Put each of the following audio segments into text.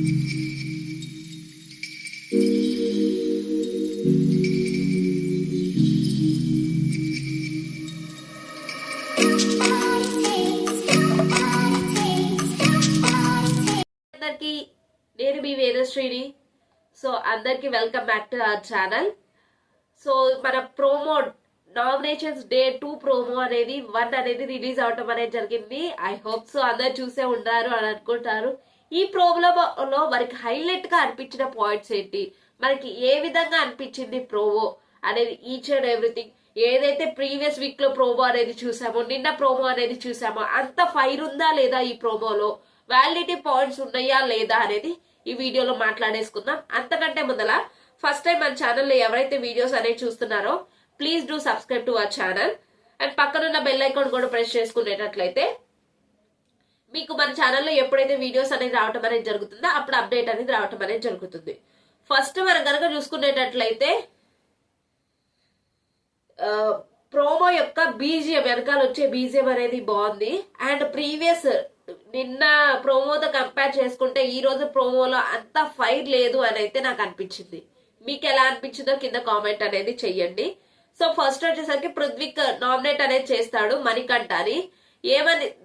అందరికి నేను మీ వేదశ్రీని. సో అందరికి welcome back to our channel. So మన ప్రోమో నామినేషన్స్ డే 2 ప్రోమో అనేది 1 అనేది రిలీజ్ అవటం అనేది జరిగింది. ఐ హోప్ సో అందరు చూసే ఉంటారు అని అనుకుంటారు. ఈ ప్రోమోలో మనకి హైలైట్ గా అనిపించిన పాయింట్స్ ఏంటి, మనకి ఏ విధంగా అనిపించింది ప్రోమో అనేది, ఈచ్ అండ్ ఎవ్రీథింగ్. ఏదైతే ప్రీవియస్ వీక్ లో ప్రోమో అనేది చూసామో, నిన్న ప్రోమో అనేది చూసామో, అంత ఫైర్ ఉందా లేదా ఈ ప్రోమోలో, వ్యాలిడిటీ పాయింట్స్ ఉన్నాయా లేదా అనేది ఈ వీడియోలో మాట్లాడేసుకుందాం. అంతకంటే ముందల ఫస్ట్ టైం మన ఛానల్లో ఎవరైతే వీడియోస్ అనేది చూస్తున్నారో please do subscribe to our channel and పక్కనున్న బెల్ ఐకాన్ కూడా ప్రెస్ చేసుకునేటట్లయితే మీకు మన ఛానల్లో ఎప్పుడైతే వీడియోస్ అనేది రావటం అనేది జరుగుతుందో అప్పుడు అప్డేట్ అనేది రావటం అనేది జరుగుతుంది. ఫస్ట్ మనం కనుక చూసుకునేటట్లయితే ప్రోమో యొక్క బీజిఎం, వెనకాల వచ్చే బీజిఎం అనేది బాగుంది. అండ్ ప్రీవియస్ నిన్న ప్రోమోతో కంపేర్ చేసుకుంటే ఈ రోజు ప్రోమోలో అంత ఫైర్ లేదు అని అయితే నాకు అనిపించింది. మీకు ఎలా అనిపించిందో కింద కామెంట్ అనేది చెయ్యండి. సో ఫస్ట్ వచ్చేసరికి పృథ్వీక్ నామినేట్ అనేది చేస్తాడు మణికంఠని.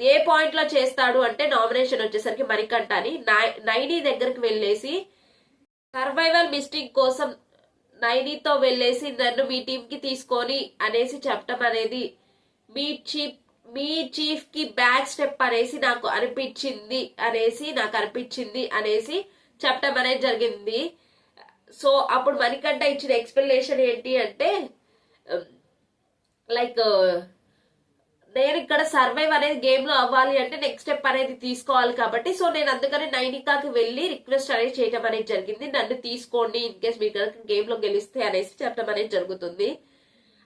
ఏ పాయింట్ లో చేస్తాడు అంటే, నామినేషన్ వచ్చేసరికి మణికంఠని నైని దగ్గరికి వెళ్ళేసి సర్వైవల్ మిస్టేక్ కోసం నైనితో వెళ్ళేసి నన్ను మీ టీం కి తీసుకొని అనేసి చెప్పడం అనేది మీ చీఫ్ కి బ్యాక్ స్టెప్ అనేసి నాకు అనిపించింది అనేసి చెప్పడం అనేది జరిగింది. సో అప్పుడు మణికంఠ ఇచ్చిన ఎక్స్ప్లెనేషన్ ఏంటి అంటే, లైక్ నేను ఇక్కడ సర్వైవ్ అనేది గేమ్ లో అవ్వాలి అంటే నెక్స్ట్ స్టెప్ అనేది తీసుకోవాలి కాబట్టి, సో నేను అందుకని నైనికాకి వెళ్ళి రిక్వెస్ట్ అనేది చేయడం అనేది జరిగింది, నన్ను తీసుకోండి ఇన్ కేస్ మీరు గేమ్ లో గెలిస్తే అనేసి చెప్పడం అనేది జరుగుతుంది.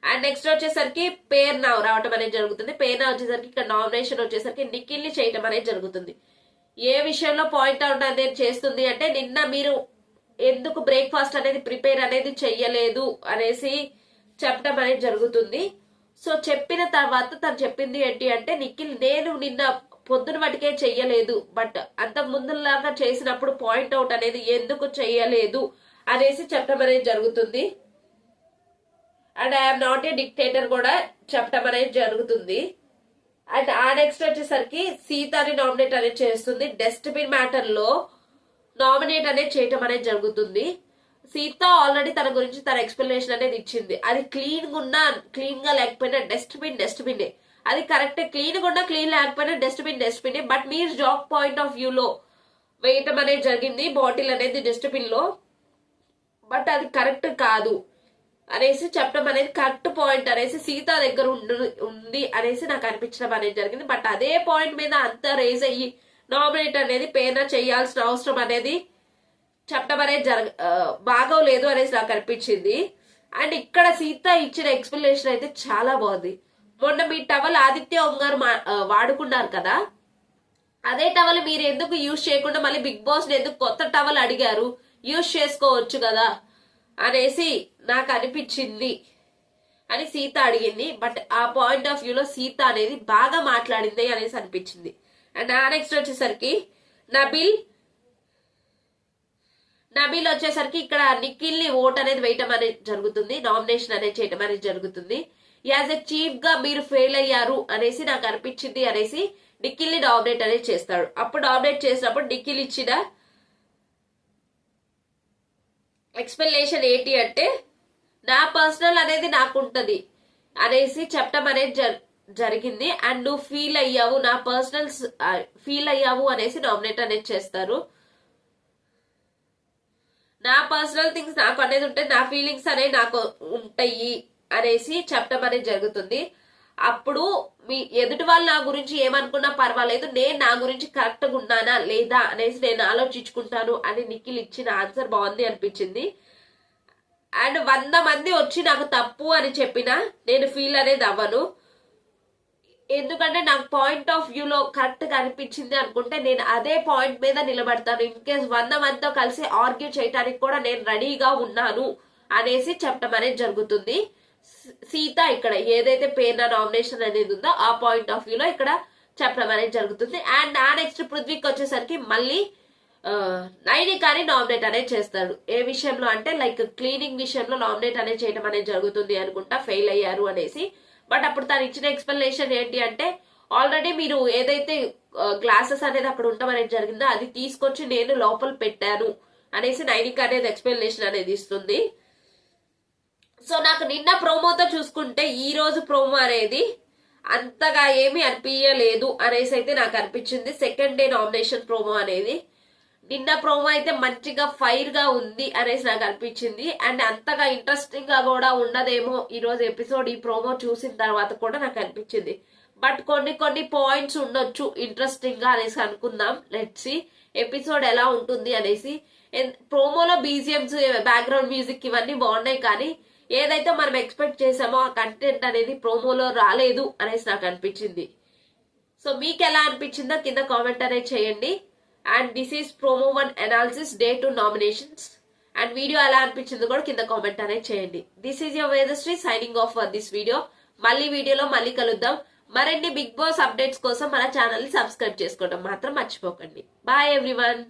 అండ్ నెక్స్ట్ వచ్చేసరికి పేర్నా రావటం అనేది జరుగుతుంది. పేర్నా వచ్చేసరికి ఇక్కడ నామినేషన్ వచ్చేసరికి నిఖిల్ ని చేయటం అనేది జరుగుతుంది. ఏ విషయంలో పాయింట్ అవుట్ అనేది చేస్తుంది అంటే, నిన్న మీరు ఎందుకు బ్రేక్ఫాస్ట్ అనేది ప్రిపేర్ అనేది చెయ్యలేదు అనేసి చెప్పడం అనేది జరుగుతుంది. సో చెప్పిన తర్వాత తను చెప్పింది ఏంటి అంటే, నిఖిల్ నేను నిన్న పొద్దున వాటికే చెయ్యలేదు, బట్ అంత ముందులాగా చేసినప్పుడు పాయింట్ అవుట్ అనేది ఎందుకు చెయ్యలేదు అనేసి చెప్పడం అనేది జరుగుతుంది. And I'm not a dictator కూడా చెప్పడం అనేది జరుగుతుంది. అండ్ ఆ నెక్స్ట్ వచ్చేసరికి సీతాని నామినేట్ అనేది చేస్తుంది. డస్ట్బిన్ మ్యాటర్ లో నామినేట్ అనేది చేయటం అనేది జరుగుతుంది. సీత ఆల్రెడీ తన గురించి తన ఎక్స్ప్లెనేషన్ అనేది ఇచ్చింది. అది క్లీన్ గా లేకపోయినా డస్ట్బిన్ అది కరెక్ట్. క్లీన్ గా ఉన్నా క్లీన్ లేకపోయినా డస్ట్బిన్. బట్ మీరు జాబ్ పాయింట్ ఆఫ్ వ్యూ లో వేయటం అనేది జరిగింది బాటిల్ అనేది డస్ట్బిన్ లో, బట్ అది కరెక్ట్ కాదు అనేసి చెప్పడం అనేది కరెక్ట్ పాయింట్ అనేసి సీత దగ్గర ఉంది అనేసి నాకు అనిపించడం అనేది జరిగింది. బట్ అదే పాయింట్ మీద అంత రేజ్ అయ్యి నామినేట్ అనేది పేర్న చేయాల్సిన అవసరం అనేది చెప్పడం అనేది బాగోలేదు అనేసి నాకు అనిపించింది. అండ్ ఇక్కడ సీత ఇచ్చిన ఎక్స్ప్లెనేషన్ అయితే చాలా బాగుంది. మొన్న మీ టవల్ ఆదిత్య గారు వాడుకున్నారు కదా, అదే టవల్ మీరు ఎందుకు యూజ్ చేయకుండా మళ్ళీ బిగ్ బాస్ ఎందుకు కొత్త టవల్ అడిగారు, యూజ్ చేసుకోవచ్చు కదా అనేసి నాకు అనిపించింది అని సీత అడిగింది. బట్ ఆ పాయింట్ ఆఫ్ వ్యూలో సీత అనేది బాగా మాట్లాడింది అనేసి అనిపించింది. అండ్ ఆ నెక్స్ట్ వచ్చేసరికి నబీల్ వచ్చేసరికి ఇక్కడ నిఖిల్ ని ఓట్ అనేది వేయటం అనేది జరుగుతుంది, నామినేషన్ అనేది చేయటం అనేది జరుగుతుంది. యాజ్ ఎ చీఫ్ గా మీరు ఫెయిల్ అయ్యారు అనేసి నాకు అనిపించింది అనేసి నిఖిల్ ని నామినేట్ అనేది చేస్తాడు. అప్పుడు నామినేట్ చేసినప్పుడు నిఖిల్ ఇచ్చిన ఎక్స్ప్లెనేషన్ ఏంటి అంటే, నా పర్సనల్ అనేది నాకుంటది అనేసి చెప్పడం అనేది జరిగింది. అండ్ నువ్వు ఫీల్ అయ్యావు, నా పర్సనల్ ఫీల్ అయ్యావు అనేసి నామినేట్ అనేది చేస్తారు. నా పర్సనల్ థింగ్స్ నాకు అనేది ఉంటాయి, నా ఫీలింగ్స్ అనేవి నాకు ఉంటాయి అనేసి చెప్పడం అనేది జరుగుతుంది. అప్పుడు మీ ఎదుటి వాళ్ళు నా గురించి ఏమనుకున్నా పర్వాలేదు, నేను నా గురించి కరెక్ట్ గా ఉన్నానా లేదా అనేసి నేను ఆలోచించుకుంటాను అని నిఖిల్ ఇచ్చిన ఆన్సర్ బాగుంది అనిపించింది. అండ్ 100 మంది వచ్చి నాకు తప్పు అని చెప్పినా నేను ఫీల్ అనేది అవ్వను, ఎందుకంటే నాకు పాయింట్ ఆఫ్ వ్యూలో కరెక్ట్ గా అనిపించింది అనుకుంటే నేను అదే పాయింట్ మీద నిలబడతాను. ఇన్ కేస్ 100 మందితో కలిసి ఆర్గ్యూ చేయడానికి కూడా నేను రెడీగా ఉన్నాను అనేసి చెప్పడం అనేది జరుగుతుంది. సీత ఇక్కడ ఏదైతే పేర్న నామినేషన్ అనేది ఉందో ఆ పాయింట్ ఆఫ్ వ్యూలో ఇక్కడ చెప్పడం అనేది జరుగుతుంది. అండ్ ఆ నెక్స్ట్ పృథ్వీకి వచ్చేసరికి మళ్ళీ నైనికాని నామినేట్ అనేది చేస్తాడు. ఏ విషయంలో అంటే లైక్ క్లీనింగ్ విషయంలో నామినేట్ అనేది చేయడం అనేది జరుగుతుంది అనుకుంటా, ఫెయిల్ అయ్యారు అనేసి. బట్ అప్పుడు తను ఇచ్చిన ఎక్స్ప్లెనేషన్ ఏంటి అంటే, ఆల్రెడీ మీరు ఏదైతే గ్లాసెస్ అనేది అక్కడ ఉండడం అనేది జరిగిందో అది తీసుకొచ్చి నేను లోపల పెట్టాను అనేసి నైనిక అనేది ఎక్స్ప్లెనేషన్ అనేది ఇస్తుంది. సో నాకు నిన్న ప్రోమోతో చూసుకుంటే ఈ రోజు ప్రోమో అనేది అంతగా ఏమీ అనిపించలేదు అనేసి అయితే నాకు అనిపించింది. సెకండ్ డే నామినేషన్ ప్రోమో అనేది, నిన్న ప్రోమో అయితే మంచిగా ఫైర్ గా ఉంది అనేసి నాకు అనిపించింది. అండ్ అంతగా ఇంట్రెస్టింగ్ గా కూడా ఉండదేమో ఈ రోజు ఎపిసోడ్, ఈ ప్రోమో చూసిన తర్వాత కూడా నాకు అనిపించింది. బట్ కొన్ని పాయింట్స్ ఉండొచ్చు ఇంట్రెస్టింగ్ గా అనేసి అనుకుందాం. లెట్స్ సీ ఎపిసోడ్ ఎలా ఉంటుంది అనేసి. ప్రోమోలో బీజిఎంస్, బ్యాక్గ్రౌండ్ మ్యూజిక్ ఇవన్నీ బాగున్నాయి, కానీ ఏదైతే మనం ఎక్స్పెక్ట్ చేసామో ఆ కంటెంట్ అనేది ప్రోమోలో రాలేదు అనేసి నాకు అనిపించింది. సో మీకు ఎలా అనిపించిందో కింద కామెంట్ అనేది చేయండి. And this is promo 1 analysis day 2 nominations. And video ఎలా అనిపించిందో కూడా కింద కామెంట్ అనేది చేయండి. This is your Vedasri signing off for this video. మళ్ళీ వీడియోలో మళ్ళీ కలుద్దాం. మరిన్ని బిగ్ బాస్ అప్డేట్స్ కోసం మన ఛానల్ ని సబ్స్క్రైబ్ చేసుకోవడం మాత్రం మర్చిపోకండి. Bye everyone.